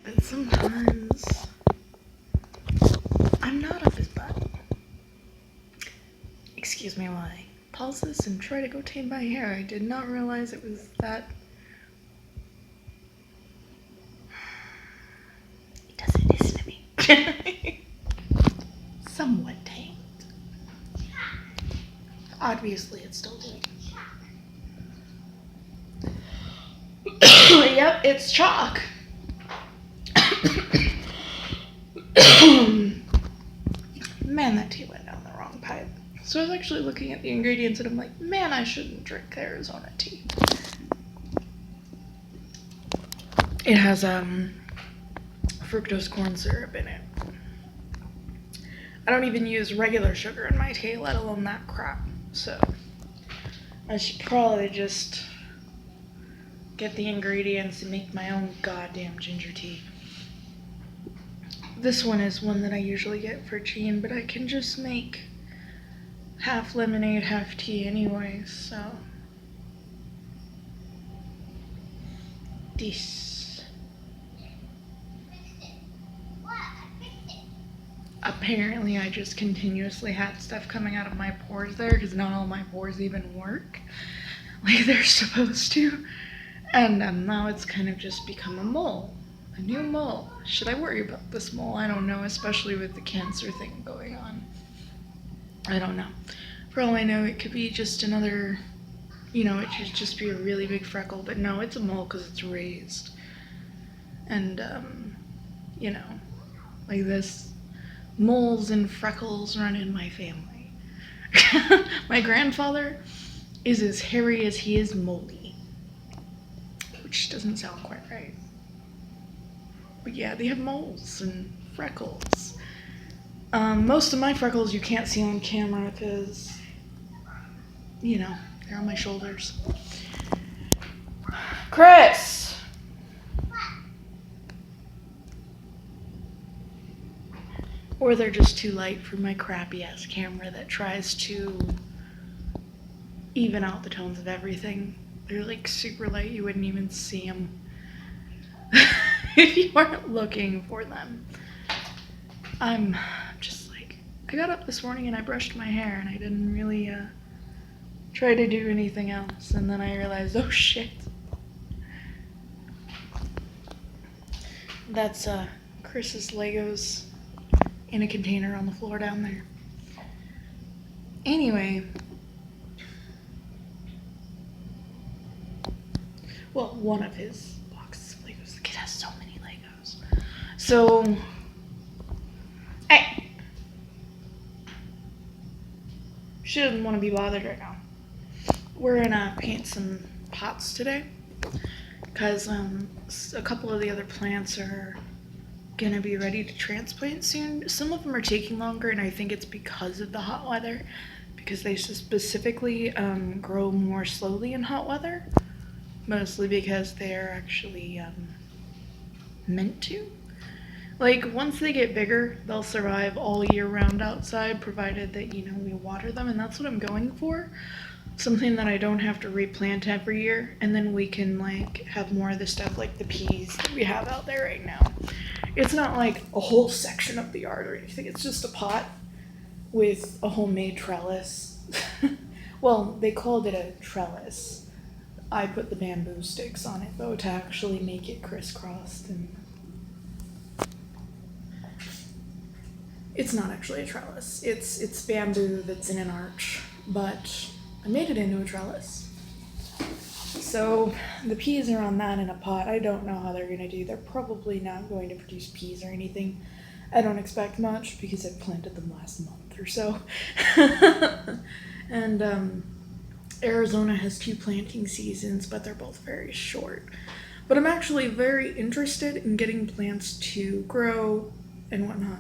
And sometimes I'm not up his butt. Excuse me while I pause this and try to go tame my hair. I did not realize it was that. It doesn't listen to me. Somewhat tamed. Obviously, it's still doing. Yep, it's chalk. Man, that tea went down the wrong pipe. So I was actually looking at the ingredients and I'm like, man, I shouldn't drink Arizona tea. It has fructose corn syrup in it. I don't even use regular sugar in my tea, let alone that crap. So I should probably just get the ingredients and make my own goddamn ginger tea. This one is one that I usually get for Jean, but I can just make half lemonade, half tea anyway, so. This. Apparently I just continuously had stuff coming out of my pores there because not all my pores even work like they're supposed to. And now it's kind of just become a mole. A new mole. Should I worry about this mole? I don't know, especially with the cancer thing going on. I don't know. For all I know, it could be just another, it should just be a really big freckle, but no, it's a mole because it's raised. And, like this, moles and freckles run in my family. My grandfather is as hairy as he is moldy, which doesn't sound quite right. But yeah, they have moles and freckles. Most of my freckles you can't see on camera because, they're on my shoulders. Chris! Or they're just too light for my crappy ass camera that tries to even out the tones of everything. They're like super light, you wouldn't even see them if you weren't looking for them. I'm just like, I got up this morning and I brushed my hair and I didn't really try to do anything else, and then I realized, oh shit. That's Chris's Legos in a container on the floor down there. Anyway, well, one of his boxes of Legos. The kid has so many Legos. So, she doesn't want to be bothered right now. We're gonna paint some pots today because a couple of the other plants are gonna be ready to transplant soon. Some of them are taking longer, and I think it's because of the hot weather, because they specifically grow more slowly in hot weather, mostly because they're actually meant to. Like, once they get bigger, they'll survive all year round outside, provided that, we water them, and that's what I'm going for. Something that I don't have to replant every year, and then we can, have more of the stuff like the peas that we have out there right now. It's not like a whole section of the yard or anything, it's just a pot with a homemade trellis. Well, they called it a trellis. I put the bamboo sticks on it, though, to actually make it crisscrossed, and it's not actually a trellis. It's bamboo that's in an arch, but I made it into a trellis. So the peas are on that in a pot. I don't know how they're gonna do. They're probably not going to produce peas or anything. I don't expect much because I planted them last month or so. And Arizona has 2 planting seasons, but they're both very short. But I'm actually very interested in getting plants to grow and whatnot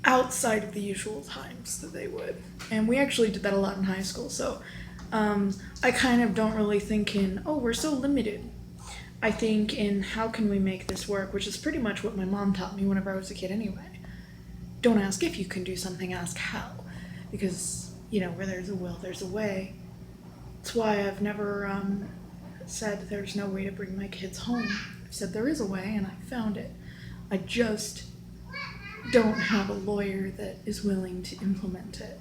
outside of the usual times that they would. And we actually did that a lot in high school, so I kind of don't really think in, oh, we're so limited. I think in how can we make this work, which is pretty much what my mom taught me whenever I was a kid anyway. Don't ask if you can do something, ask how. Because, where there's a will, there's a way. That's why I've never said there's no way to bring my kids home. I've said there is a way, and I found it. I just don't have a lawyer that is willing to implement it.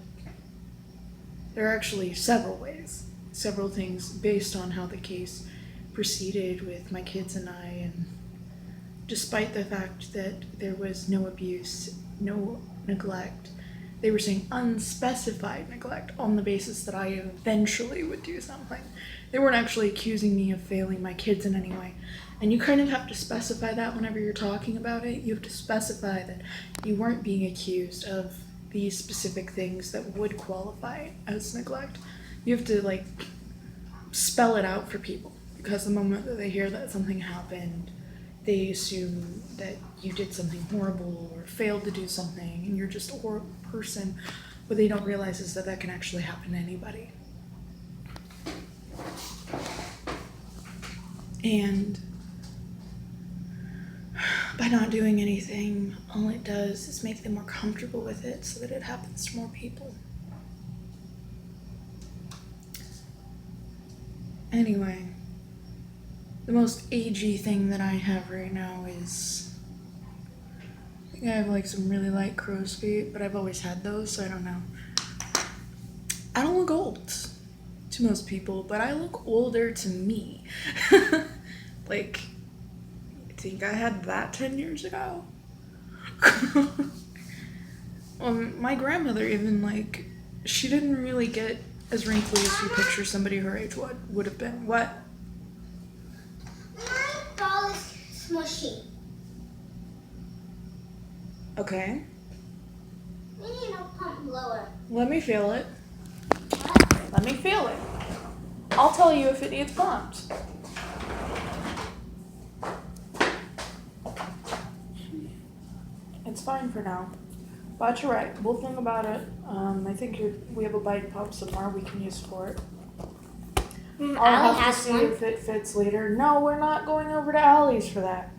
There are actually several ways, several things based on how the case proceeded with my kids and I, and despite the fact that there was no abuse, no neglect, they were saying unspecified neglect on the basis that I eventually would do something. They weren't actually accusing me of failing my kids in any way. And you kind of have to specify that whenever you're talking about it. You have to specify that you weren't being accused of these specific things that would qualify as neglect. You have to spell it out for people, because the moment that they hear that something happened, they assume that you did something horrible or failed to do something and you're just a horrible person. What they don't realize is that that can actually happen to anybody. And by not doing anything, all it does is make them more comfortable with it so that it happens to more people. Anyway, the most agey thing that I have right now is, I think I have some really light crow's feet, but I've always had those, so I don't know. I don't look old to most people, but I look older to me. I think I had that 10 years ago. My grandmother even, she didn't really get as wrinkly as you picture somebody her age would have been. What? My ball is smushy. Okay. We need a pump blower. Let me feel it. What? Let me feel it. I'll tell you if it needs pumped. It's fine for now. But you're right. We'll think about it. I think we have a bike pump somewhere we can use for it. I'll Allie have has to see one. if it fits later. No, we're not going over to Allie's for that.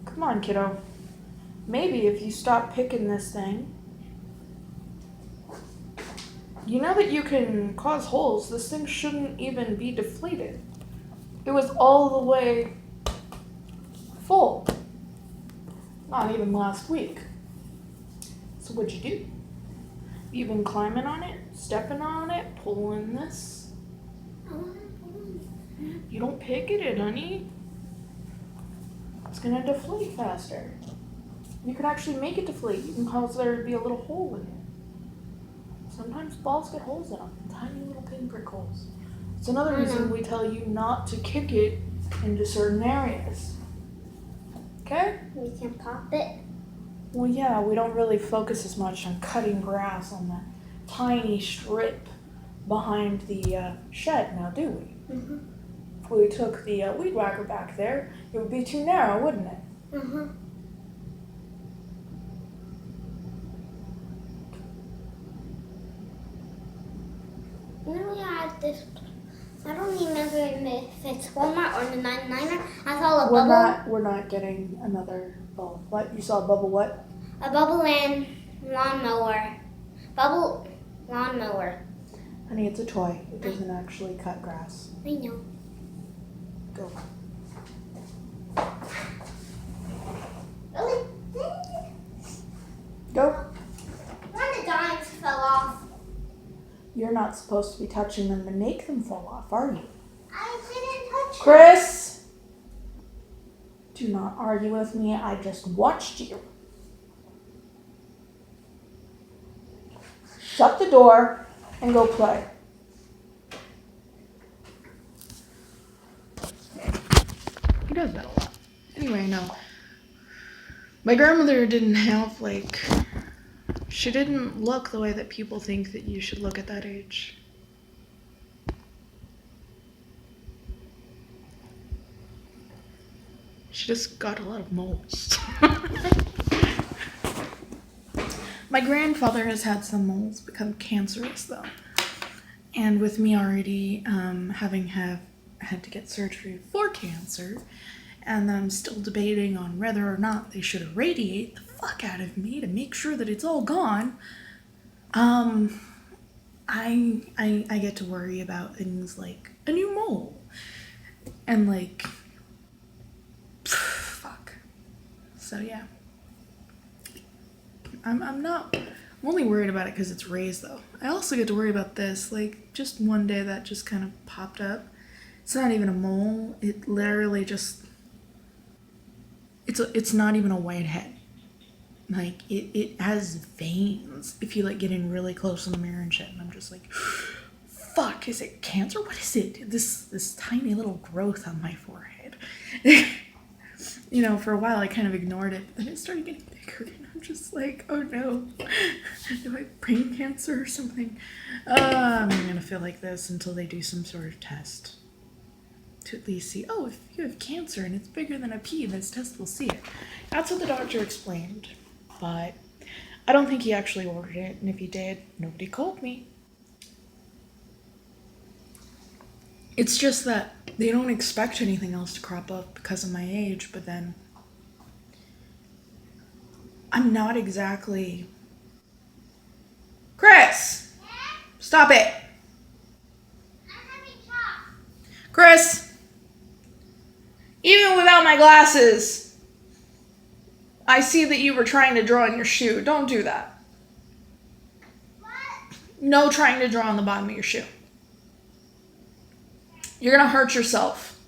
Come on, kiddo. Maybe if you stop picking this thing. You know that you can cause holes. This thing shouldn't even be deflated. It was all the way full. Not even last week. So what'd you do? You've been climbing on it, stepping on it, pulling this. You don't pick at it, honey. It's gonna deflate faster. You could actually make it deflate. You can cause there to be a little hole in it. Sometimes balls get holes in them, tiny little pinprick holes. It's another reason we tell you not to kick it into certain areas. Okay? We can pop it. Well, yeah, we don't really focus as much on cutting grass on the tiny strip behind the shed now, do we? Mm-hmm. If we took the weed whacker back there, it would be too narrow, wouldn't it? Mm-hmm. Then we had this. I don't remember if it's Walmart or the 99er. I saw a bubble. We're not getting another. Oh, what? You saw a bubble? What? A bubble and lawnmower. Bubble lawnmower. Honey, it's a toy. It doesn't actually cut grass. I know. Go. Really? Go. One of the dimes fell off. You're not supposed to be touching them to make them fall off, are you? I didn't touch it. Chris! Do not argue with me. I just watched you. Shut the door and go play. He does that a lot. Anyway, no. My grandmother didn't have, she didn't look the way that people think that you should look at that age. She just got a lot of moles. My grandfather has had some moles become cancerous, though. And with me already having had to get surgery for cancer, and I'm still debating on whether or not they should irradiate the fuck out of me to make sure that it's all gone, I get to worry about things like a new mole. And Fuck. So yeah. I'm only worried about it because it's raised though. I also get to worry about this, like just one day that just kind of popped up. It's not even a mole. It literally just it's not even a whitehead. Like it has veins if you like get in really close in the mirror and shit, and I'm just like, fuck, is it cancer? What is it? This tiny little growth on my forehead. You know, for a while I kind of ignored it, but then it started getting bigger, and I'm just like, oh no, do I have brain cancer or something? I'm gonna feel like this until they do some sort of test to at least see, oh, if you have cancer and it's bigger than a pea, this test will see it. That's what the doctor explained, but I don't think he actually ordered it, and if he did, nobody called me. It's just that they don't expect anything else to crop up because of my age, but then I'm not exactly... Chris! Stop it! Chris! Even without my glasses, I see that you were trying to draw on your shoe. Don't do that. What? No trying to draw on the bottom of your shoe. You're gonna hurt yourself.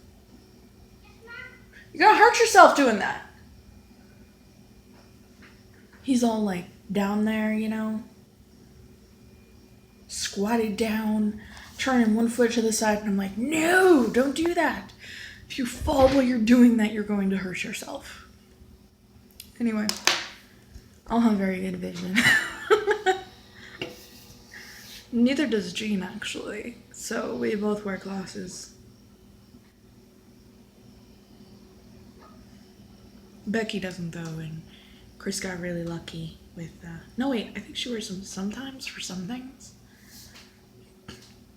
You're gonna hurt yourself doing that. He's all like down there, you know, squatted down, turning one foot to the side, and I'm like, no, don't do that. If you fall while you're doing that, you're going to hurt yourself. Anyway, I'll have very good vision. Neither does Jean, actually. So we both wear glasses. Becky doesn't, though, and Chris got really lucky with... No, wait, I think she wears them sometimes for some things.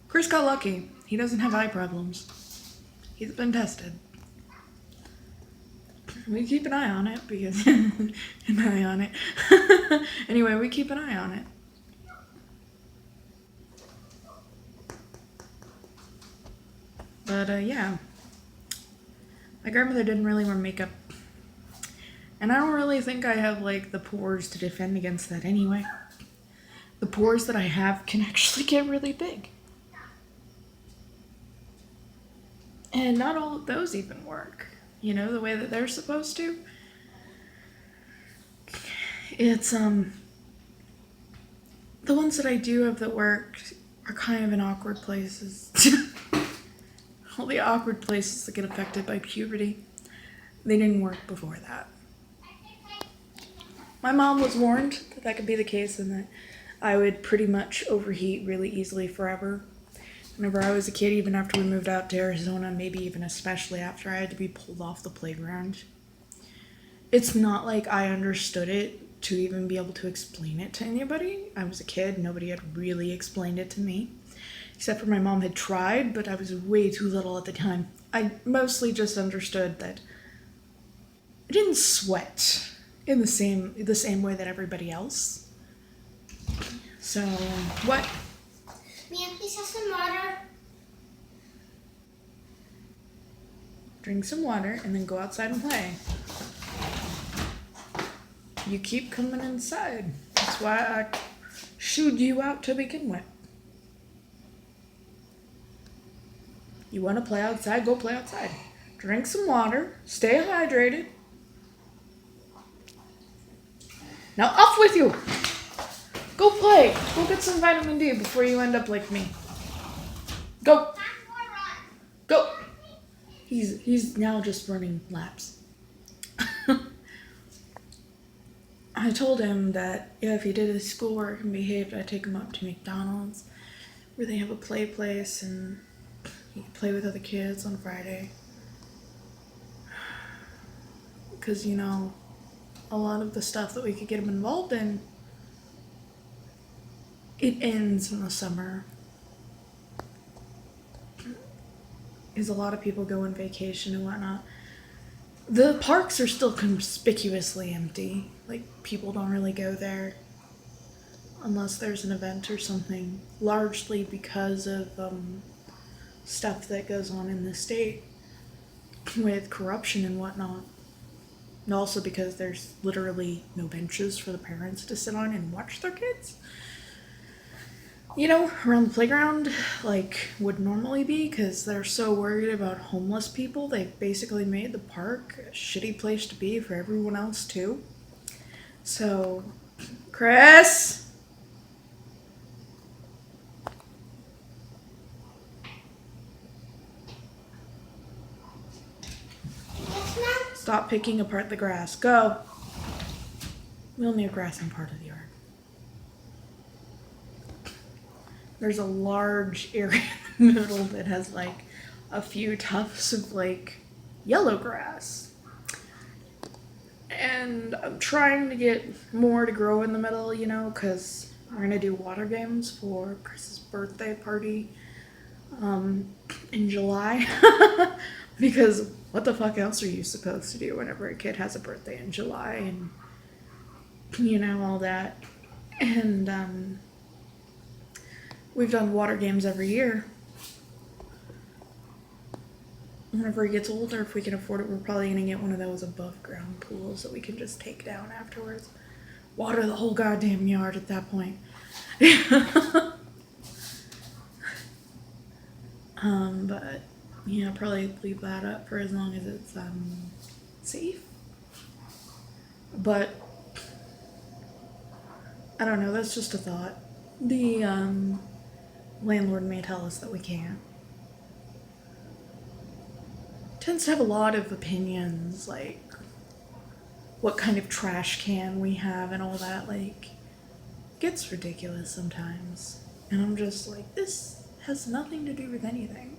Chris got lucky. He doesn't have eye problems. He's been tested. We keep an eye on it because... an eye on it. Anyway, we keep an eye on it. But, yeah. My grandmother didn't really wear makeup. And I don't really think I have, like, the pores to defend against that anyway. The pores that I have can actually get really big. And not all of those even work, you know, the way that they're supposed to. It's, the ones that I do have that work are kind of in awkward places. All the awkward places that get affected by puberty, they didn't work before that. My mom was warned that that could be the case and that I would pretty much overheat really easily forever. Whenever I was a kid, even after we moved out to Arizona, maybe even especially after I had to be pulled off the playground. It's not like I understood it to even be able to explain it to anybody. I was a kid, nobody had really explained it to me. Except for my mom had tried, but I was way too little at the time. I mostly just understood that I didn't sweat in the same way that everybody else. So, what? May I please have some water? Drink some water and then go outside and play. You keep coming inside. That's why I shooed you out to begin with. You want to play outside? Go play outside. Drink some water. Stay hydrated. Now off with you! Go play. Go get some vitamin D before you end up like me. Go. Go. He's now just running laps. I told him that if he did his schoolwork and behaved, I'd take him up to McDonald's, where they have a play place and he could play with other kids on Friday. Because, you know, a lot of the stuff that we could get him involved in, it ends in the summer. Because a lot of people go on vacation and whatnot. The parks are still conspicuously empty. Like, people don't really go there unless there's an event or something, largely because of stuff that goes on in the state. with corruption and whatnot. And also because there's literally no benches for the parents to sit on and watch their kids. You know, around the playground, like would normally be, because they're so worried about homeless people. They've basically made the park a shitty place to be for everyone else too. So, Chris? Yes, ma'am. Stop picking apart the grass. Go. We only have grass in part of the yard. There's a large area in the middle that has like a few tufts of like yellow grass. And I'm trying to get more to grow in the middle, you know, because we're gonna do water games for Chris's birthday party in July. Because what the fuck else are you supposed to do whenever a kid has a birthday in July and, you know, all that. And we've done water games every year. Whenever he gets older, if we can afford it, we're probably gonna get one of those above ground pools that we can just take down afterwards. Water the whole goddamn yard at that point. But yeah, probably leave that up for as long as it's safe. But I don't know, that's just a thought. The landlord may tell us that we can't. Tends to have a lot of opinions, like what kind of trash can we have and all that. Like, gets ridiculous sometimes. And I'm just like, this has nothing to do with anything.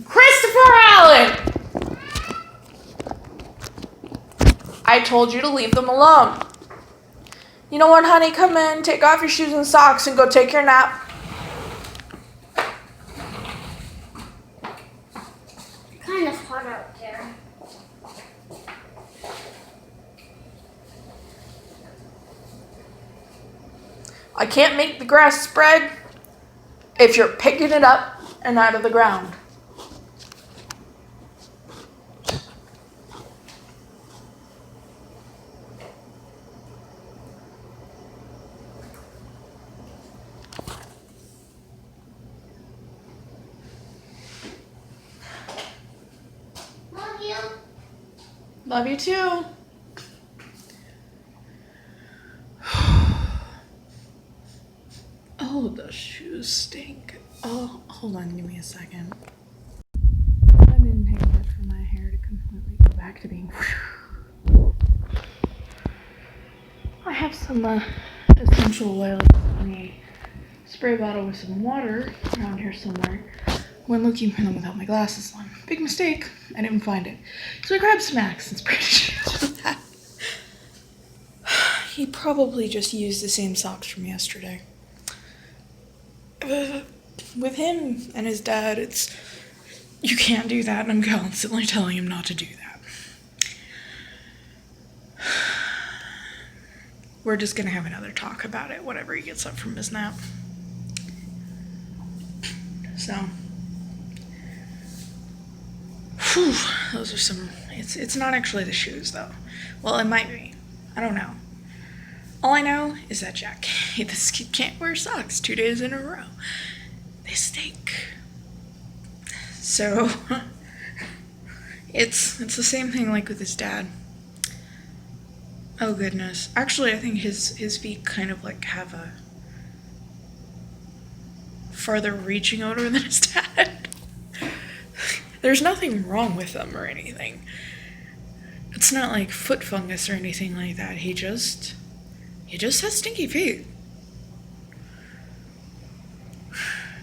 Christopher Allen! I told you to leave them alone. You know what, honey? Come in, take off your shoes and socks, and go take your nap. Kind of hot out there. I can't make the grass spread if you're picking it up and out of the ground. Love you. Love you too. Oh, the shoes stink. Oh, hold on, give me a second. I didn't take much for my hair to completely go back to being. I have some essential oil in a spray bottle with some water around here somewhere. Went looking for them without my glasses on. Big mistake. I didn't find it. So I grabbed some Axe and sprayed it with that. He probably just used the same socks from yesterday. With him and his dad, it's, you can't do that, and I'm constantly telling him not to do that. We're just gonna have another talk about it whenever he gets up from his nap. So, whew, those are some, it's not actually the shoes though. Well, it might be. I don't know. All I know is that Jack, this kid can't wear socks 2 days in a row. They stink. So, it's the same thing like with his dad. Oh goodness. Actually, I think his feet kind of like have a farther reaching odor than his dad. There's nothing wrong with them or anything. It's not like foot fungus or anything like that. He just has stinky feet.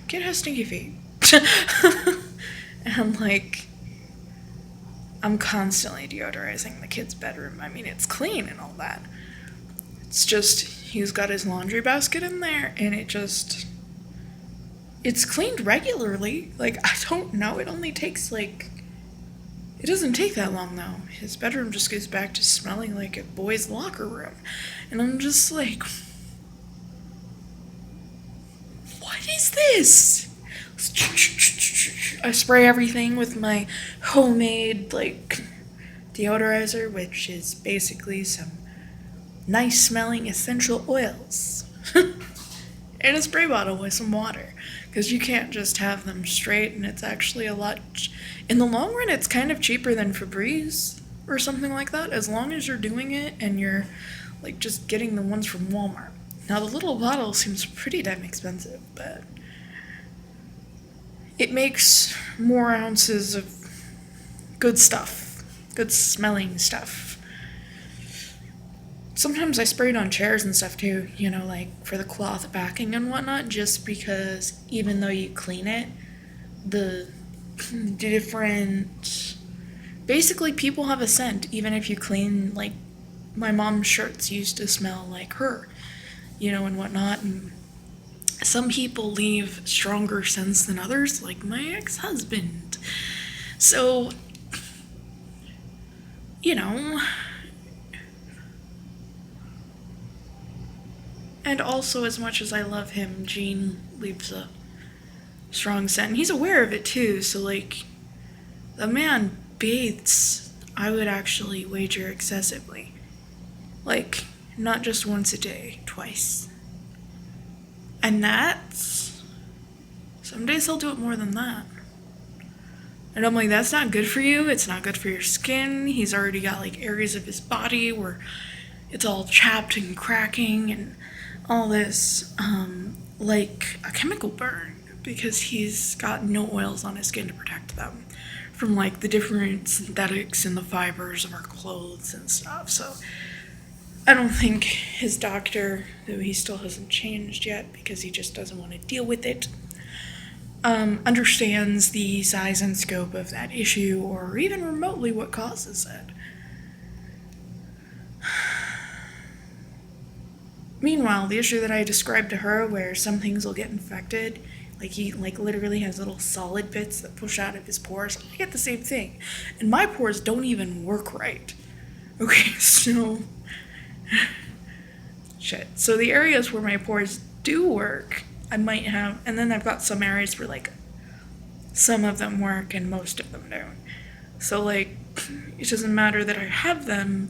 Kid has stinky feet. And like, I'm constantly deodorizing the kid's bedroom. I mean, it's clean and all that. It's just, he's got his laundry basket in there and it's cleaned regularly. Like, I don't know, it only takes like, it doesn't take that long though. His bedroom just goes back to smelling like a boy's locker room. And I'm just like, what's this? I spray everything with my homemade, like, deodorizer, which is basically some nice smelling essential oils. In a spray bottle with some water. Because you can't just have them straight, and it's actually a lot. In the long run, it's kind of cheaper than Febreze or something like that, as long as you're doing it and you're, like, just getting the ones from Walmart. Now, the little bottle seems pretty damn expensive, but it makes more ounces of good stuff, good smelling stuff. Sometimes I spray it on chairs and stuff too, like for the cloth backing and whatnot, just because even though you clean it, the different. Basically, people have a scent, even if you clean, like, my mom's shirts used to smell like her, and whatnot, and some people leave stronger scents than others, like my ex-husband. So, and also, as much as I love him, Gene leaves a strong scent, and he's aware of it too, so, like, the man bathes, I would actually wager, excessively. Like, not just once a day, twice. And that's... some days he'll do it more than that. And I'm like, that's not good for you, it's not good for your skin. He's already got, like, areas of his body where it's all chapped and cracking and all this, like a chemical burn, because he's got no oils on his skin to protect them from, like, the different synthetics in the fibers of our clothes and stuff. So I don't think his doctor, though he still hasn't changed yet because he just doesn't want to deal with it, understands the size and scope of that issue, or even remotely what causes it. Meanwhile, the issue that I described to her, where some things will get infected, like he literally has little solid bits that push out of his pores, I get the same thing. And my pores don't even work right. Okay, so... shit. So the areas where my pores do work, I might have... and then I've got some areas where, like, some of them work and most of them don't. So, like, it doesn't matter that I have them,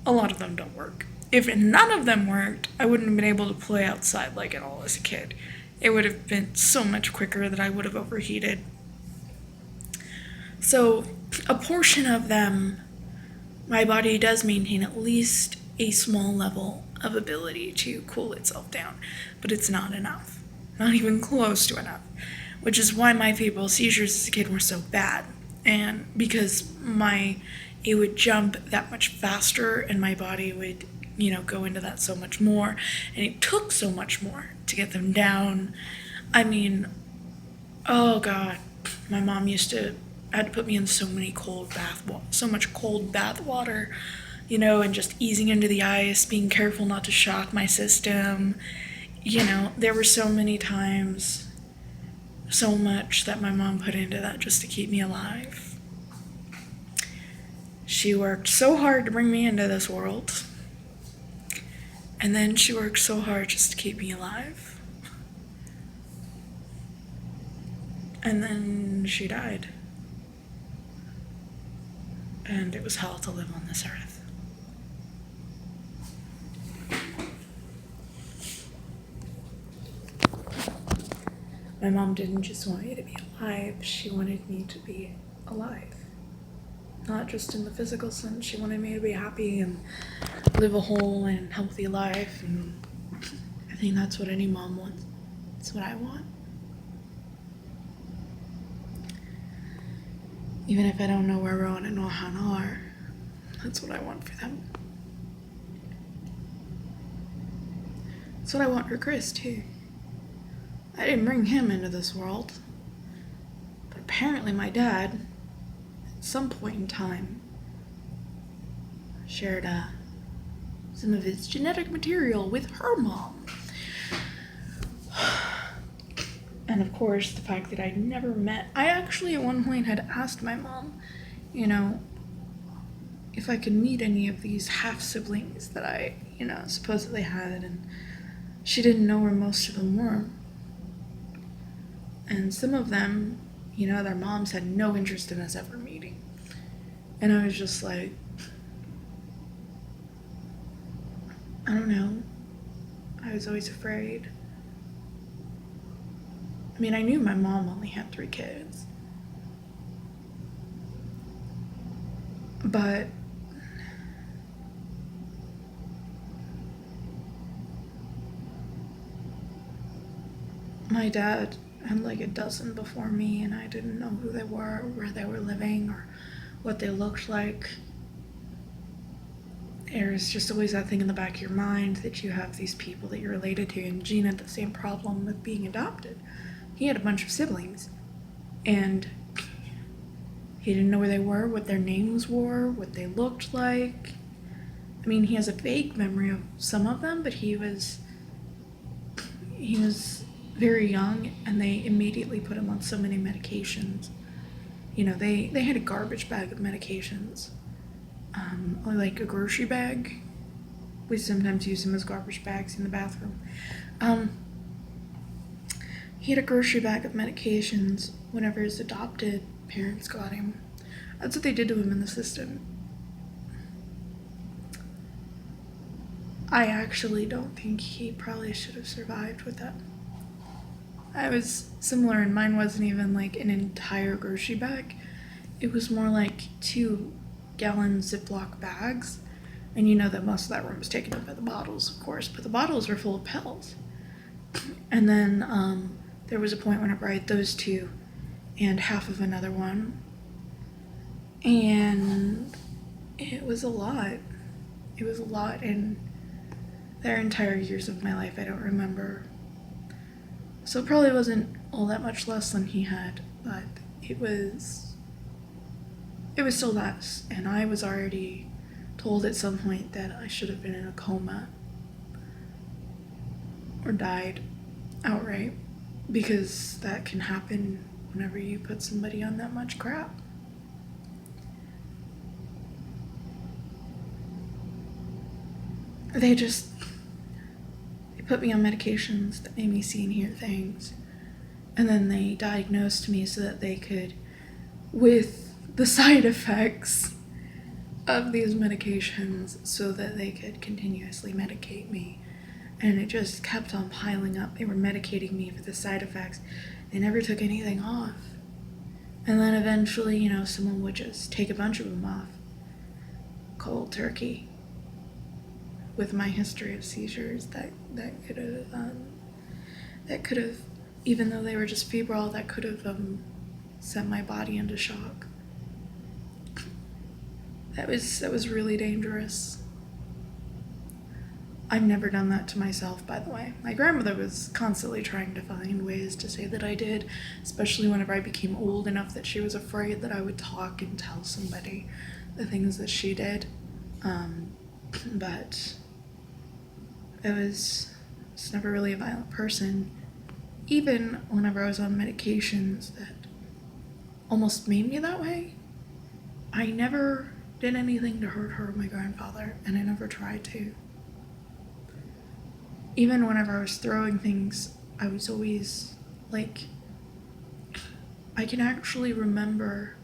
a lot of them don't work. If none of them worked, I wouldn't have been able to play outside like at all as a kid. It would have been so much quicker that I would have overheated. So, a portion of them, my body does maintain at least a small level of ability to cool itself down, but it's not enough. Not even close to enough. Which is why my febrile seizures as a kid were so bad. And because it would jump that much faster and my body would, go into that so much more. And it took so much more to get them down. I mean, oh God, my mom had to put me in so much cold bath water, and just easing into the ice, being careful not to shock my system. There were so many times, so much that my mom put into that just to keep me alive. She worked so hard to bring me into this world, and then she worked so hard just to keep me alive. And then she died. And it was hell to live on this earth. My mom didn't just want me to be alive, she wanted me to be alive. Not just in the physical sense, she wanted me to be happy and live a whole and healthy life, and I think that's what any mom wants. That's what I want. Even if I don't know where Rowan and Nohan are, that's what I want for them. That's what I want for Chris, too. I didn't bring him into this world, but apparently my dad, at some point in time, shared some of his genetic material with her mom. And of course, the fact that I'd never met... I actually at one point had asked my mom, if I could meet any of these half-siblings that I, supposedly had, and she didn't know where most of them were. And some of them, their moms had no interest in us ever meeting. And I was just like, I don't know. I was always afraid. I mean, I knew my mom only had 3 kids. But my dad had like a dozen before me, and I didn't know who they were, where they were living, or what they looked like. There's just always that thing in the back of your mind that you have these people that you're related to, and Gene had the same problem with being adopted. He had a bunch of siblings, and he didn't know where they were, what their names were, what they looked like. I mean, he has a vague memory of some of them, but he was very young, and they immediately put him on so many medications. They had a garbage bag of medications, like a grocery bag. We sometimes use them as garbage bags in the bathroom. He had a grocery bag of medications whenever his adopted parents got him. That's what they did to him in the system. I actually don't think he probably should have survived with that. I was similar, and mine wasn't even like an entire grocery bag. It was more like 2-gallon Ziploc bags. And you know that most of that room was taken up by the bottles, of course, but the bottles were full of pills. And then there was a point whenever I had those 2 and half of another one. And it was a lot. It was a lot, and their entire years of my life I don't remember. So it probably wasn't all that much less than he had, but it was still less. And I was already told at some point that I should have been in a coma or died outright, because that can happen whenever you put somebody on that much crap. They put me on medications that made me see and hear things. And then they diagnosed me so that they could, with the side effects of these medications, so that they could continuously medicate me. And it just kept on piling up. They were medicating me for the side effects. They never took anything off. And then eventually, someone would just take a bunch of them off. Cold turkey. With my history of seizures, that could have, even though they were just febrile, that could have sent my body into shock. That was really dangerous. I've never done that to myself, by the way. My grandmother was constantly trying to find ways to say that I did, especially whenever I became old enough that she was afraid that I would talk and tell somebody the things that she did. But I was never really a violent person. Even whenever I was on medications that almost made me that way, I never did anything to hurt her or my grandfather, and I never tried to. Even whenever I was throwing things, I was always like, I can actually remember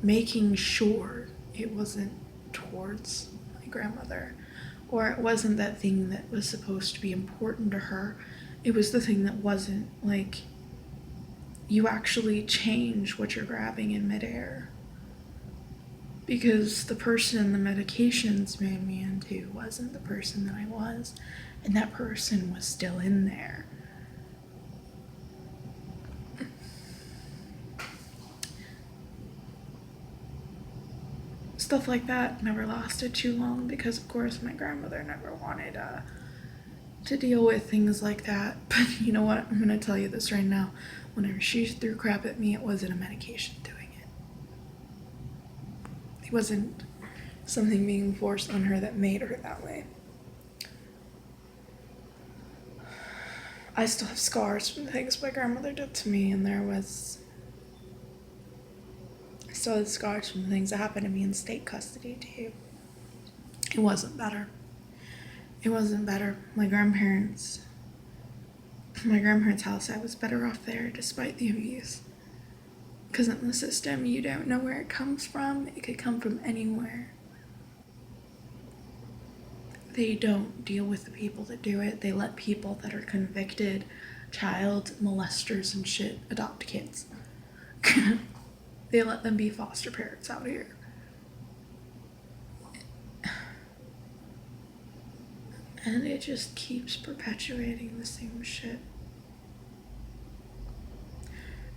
making sure it wasn't towards my grandmother, or it wasn't that thing that was supposed to be important to her. It was the thing that wasn't. Like, you actually change what you're grabbing in midair, because the person the medications made me into wasn't the person that I was, and that person was still in there. Stuff like that never lasted too long, because of course my grandmother never wanted to deal with things like that. But you know what? I'm gonna tell you this right now. Whenever she threw crap at me, it wasn't a medication doing it. It wasn't something being forced on her that made her that way. I still have scars from the things my grandmother did to me, and I still have scars from the things that happened to me in state custody too. It wasn't better. It wasn't better. My grandparents, my grandparents' house, I was better off there despite the abuse. Because in the system, you don't know where it comes from. It could come from anywhere. They don't deal with the people that do it. They let people that are convicted child molesters and shit adopt kids. They let them be foster parents out here. And it just keeps perpetuating the same shit.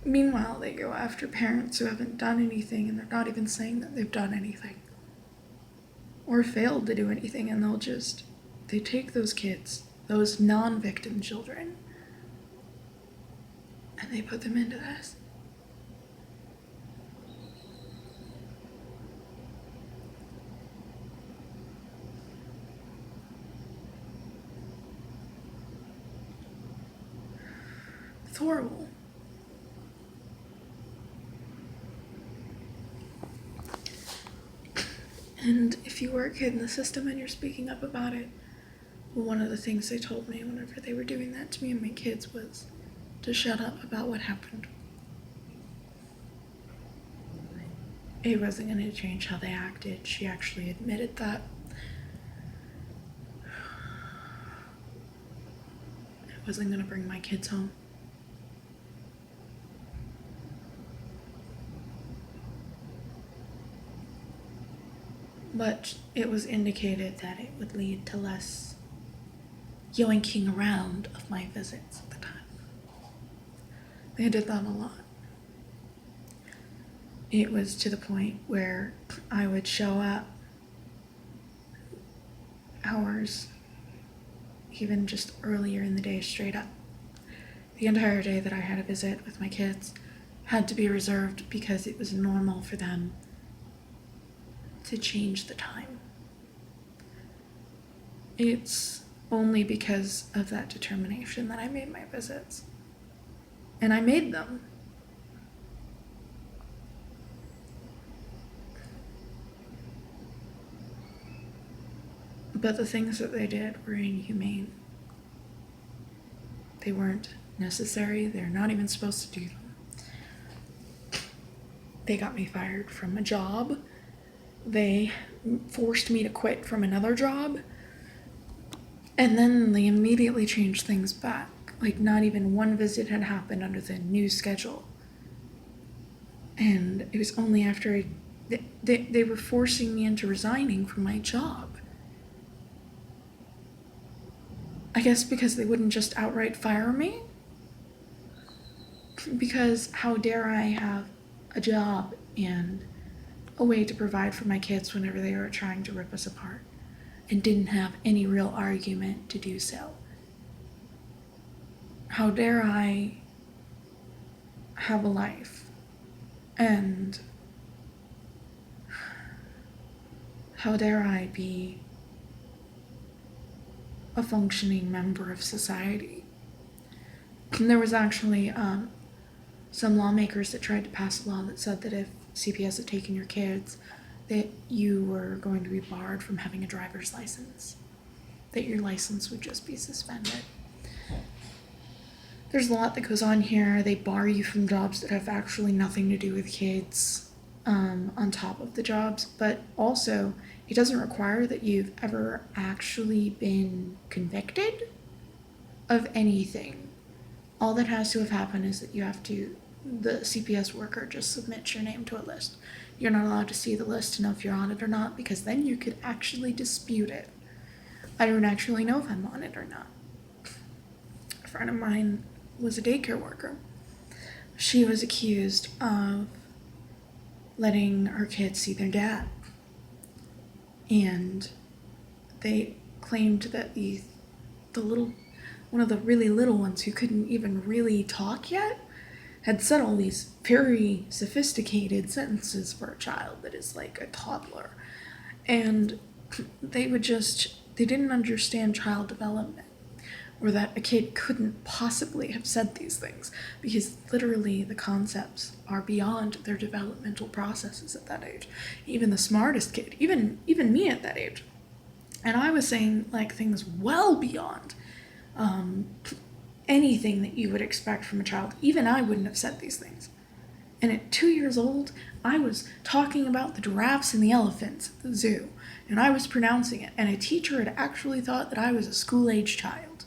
Meanwhile, they go after parents who haven't done anything, and they're not even saying that they've done anything or failed to do anything, and they take those kids, those non-victim children, and they put them into this. It's horrible. And if you were a kid in the system and you're speaking up about it, one of the things they told me whenever they were doing that to me and my kids was to shut up about what happened. It wasn't going to change how they acted. She actually admitted that. It wasn't going to bring my kids home. But it was indicated that it would lead to less yoinking around of my visits at the time. They did that a lot. It was to the point where I would show up hours, even just earlier in the day, straight up. The entire day that I had a visit with my kids had to be reserved because it was normal for them to change the time. It's only because of that determination that I made my visits. And I made them. But the things that they did were inhumane. They weren't necessary. They're not even supposed to do them. They got me fired from a job. They forced me to quit from another job. And then they immediately changed things back. Like, not even one visit had happened under the new schedule. And it was only after they were forcing me into resigning from my job. I guess because they wouldn't just outright fire me. Because how dare I have a job and a way to provide for my kids whenever they were trying to rip us apart and didn't have any real argument to do so. How dare I have a life, and how dare I be a functioning member of society. And there was actually some lawmakers that tried to pass a law that said that if CPS had taken your kids, that you were going to be barred from having a driver's license, that your license would just be suspended. There's a lot that goes on here. They bar you from jobs that have actually nothing to do with kids on top of the jobs, but also it doesn't require that you've ever actually been convicted of anything. All that has to have happened is that the CPS worker just submits your name to a list. You're not allowed to see the list to know if you're on it or not, because then you could actually dispute it. I don't actually know if I'm on it or not. A friend of mine was a daycare worker. She was accused of letting her kids see their dad. And they claimed that one of the really little ones who couldn't even really talk yet had said all these very sophisticated sentences for a child that is like a toddler. And they didn't understand child development, or that a kid couldn't possibly have said these things, because literally the concepts are beyond their developmental processes at that age. Even the smartest kid, even me at that age. And I was saying like things well beyond. anything that you would expect from a child. Even I wouldn't have said these things. And at 2 years old, I was talking about the giraffes and the elephants at the zoo, and I was pronouncing it, and a teacher had actually thought that I was a school-age child.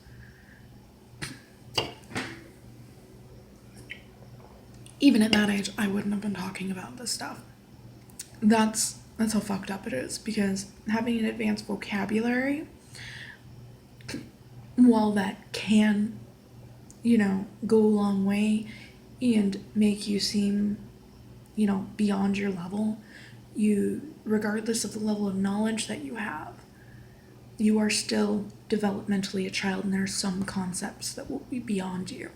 Even at that age, I wouldn't have been talking about this stuff. That's how fucked up it is, because having an advanced vocabulary, while that can, go a long way and make you seem, beyond your level, regardless of the level of knowledge that you have, you are still developmentally a child, and there are some concepts that will be beyond you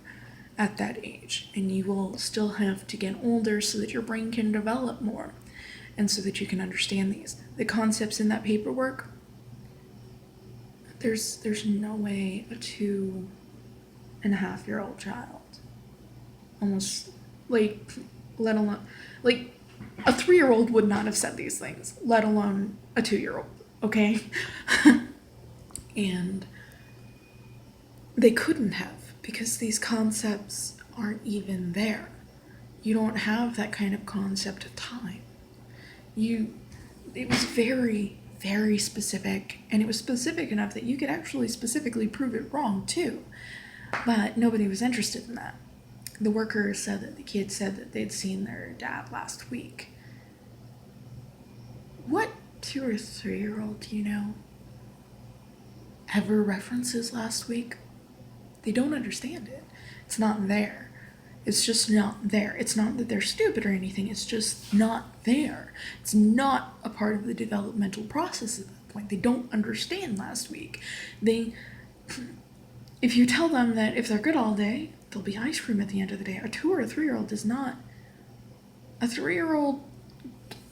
at that age, and you will still have to get older so that your brain can develop more and so that you can understand the concepts in that paperwork. There's no way a 2.5-year-old child, almost, let alone, a 3-year-old would not have said these things, let alone a 2-year-old, okay? And they couldn't have, because these concepts aren't even there. You don't have that kind of concept of time. It was very, very specific, and it was specific enough that you could actually specifically prove it wrong too, but nobody was interested in that. The worker said that the kids said that they'd seen their dad last week. What 2 or 3-year-old do you know ever references last week? They don't understand it. It's not there. It's just not there. It's not that they're stupid or anything. It's just not there. It's not a part of the developmental process at that point. They don't understand last week. If you tell them that if they're good all day, there'll be ice cream at the end of the day. A 2 or a 3-year-old does not. A 3-year-old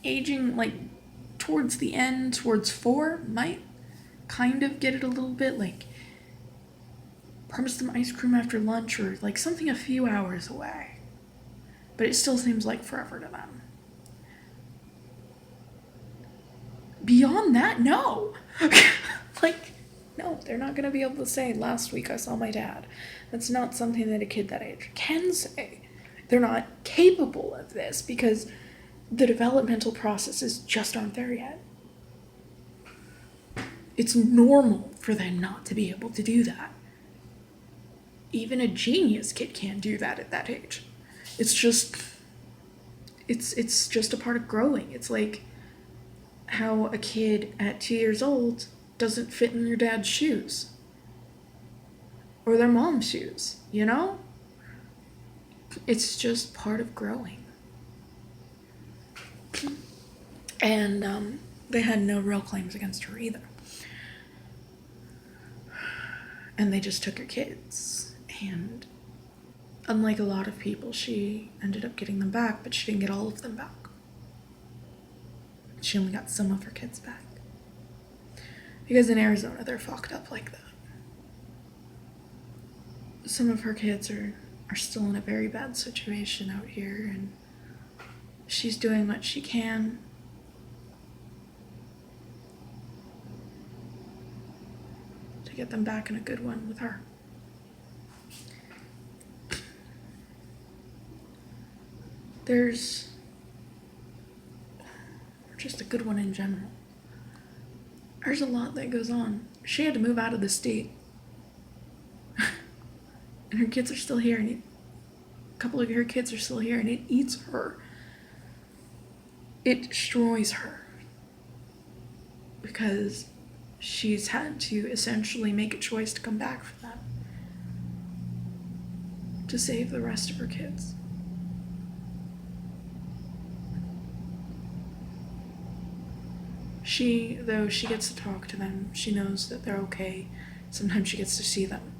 aging towards the end, towards 4, might kind of get it a little bit, promise them ice cream after lunch, or something a few hours away. But it still seems like forever to them. Beyond that, no. No, they're not going to be able to say, last week I saw my dad. That's not something that a kid that age can say. They're not capable of this because the developmental processes just aren't there yet. It's normal for them not to be able to do that. Even a genius kid can't do that at that age. It's just a part of growing. It's like how a kid at 2 years old doesn't fit in your dad's shoes. Or their mom's shoes, It's just part of growing. And they had no real claims against her either. And they just took her kids. And unlike a lot of people, she ended up getting them back, but she didn't get all of them back. She only got some of her kids back. Because in Arizona, they're fucked up like that. Some of her kids are still in a very bad situation out here, and she's doing what she can. To get them back in a good one with her. There's just a good one in general. There's a lot that goes on. She had to move out of the state. And her kids are still here, and a couple of her kids are still here, and it eats her. It destroys her. Because she's had to essentially make a choice to come back from that. To save the rest of her kids. Though she gets to talk to them, she knows that they're okay. Sometimes she gets to see them.